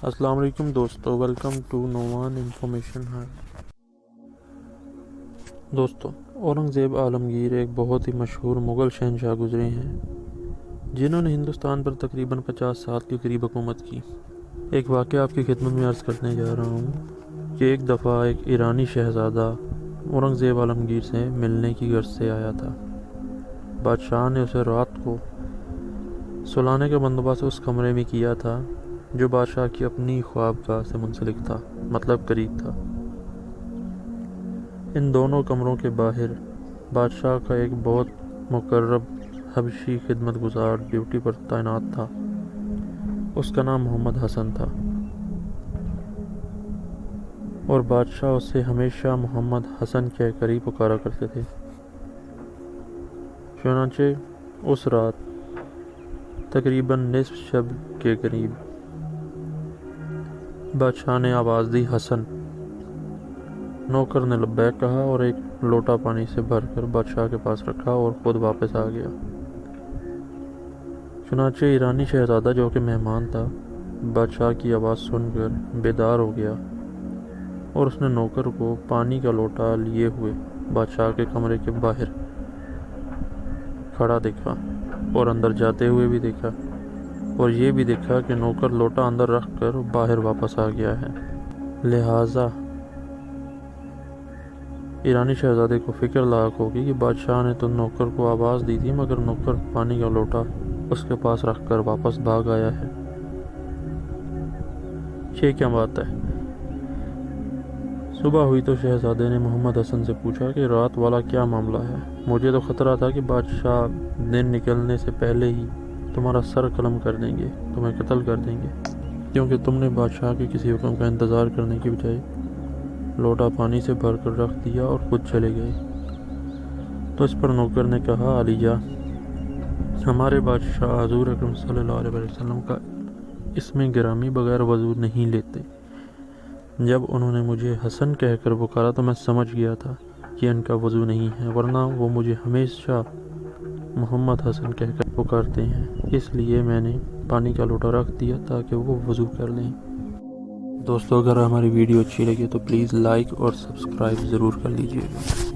السلام علیکم دوستو، ویلکم ٹو نوان انفارمیشن ہب۔ دوستو، اورنگزیب عالمگیر ایک بہت ہی مشہور مغل شہنشاہ گزرے ہیں جنہوں نے ہندوستان پر تقریباً 50 سال کے قریب حکومت کی۔ ایک واقعہ آپ کی خدمت میں عرض کرنے جا رہا ہوں کہ ایک دفعہ ایک ایرانی شہزادہ اورنگزیب عالمگیر سے ملنے کی غرض سے آیا تھا۔ بادشاہ نے اسے رات کو سلانے کا بندوبست اس کمرے میں کیا تھا جو بادشاہ کی اپنی خوابگاہ سے منسلک تھا، مطلب قریب تھا۔ ان دونوں کمروں کے باہر بادشاہ کا ایک بہت مقرب حبشی خدمت گزار ڈیوٹی پر تعینات تھا۔ اس کا نام محمد حسن تھا اور بادشاہ اسے ہمیشہ محمد حسن کہہ کر ہی پکارا کرتے تھے۔ چنانچہ اس رات تقریباً نصف شب کے قریب بادشاہ نے آواز دی، حسن۔ نوکر نے لبیک کہا اور ایک لوٹا پانی سے بھر کر بادشاہ کے پاس رکھا اور خود واپس آ گیا۔ چنانچہ ایرانی شہزادہ جو کہ مہمان تھا، بادشاہ کی آواز سن کر بیدار ہو گیا اور اس نے نوکر کو پانی کا لوٹا لیے ہوئے بادشاہ کے کمرے کے باہر کھڑا دیکھا اور اندر جاتے ہوئے بھی دیکھا، اور یہ بھی دیکھا کہ نوکر لوٹا اندر رکھ کر باہر واپس آ گیا ہے۔ لہٰذا ایرانی شہزادے کو فکر لاحق ہوگی کہ بادشاہ نے تو نوکر کو آواز دی تھی، مگر نوکر پانی کا لوٹا اس کے پاس رکھ کر واپس بھاگ آیا ہے۔ یہ کیا بات ہے؟ صبح ہوئی تو شہزادے نے محمد حسن سے پوچھا کہ رات والا کیا معاملہ ہے؟ مجھے تو خطرہ تھا کہ بادشاہ دن نکلنے سے پہلے ہی تمہارا سر قلم کر دیں گے، تمہیں قتل کر دیں گے، کیونکہ تم نے بادشاہ کے کسی حکم کا انتظار کرنے کی بجائے لوٹا پانی سے بھر کر رکھ دیا اور خود چلے گئے۔ تو اس پر نوکر نے کہا، علی جا، ہمارے بادشاہ حضور اکرم صلی اللہ علیہ وسلم کا اس میں گرامی بغیر وضو نہیں لیتے۔ جب انہوں نے مجھے حسن کہہ کر پکارا تو میں سمجھ گیا تھا کہ ان کا وضو نہیں ہے، ورنہ وہ مجھے ہمیشہ محمد حسن کہہ کر پکارتے ہیں، اس لیے میں نے پانی کا لوٹا رکھ دیا تاکہ وہ وضو کر لیں۔ دوستو، اگر ہماری ویڈیو اچھی لگی تو پلیز لائک اور سبسکرائب ضرور کر لیجیے گا۔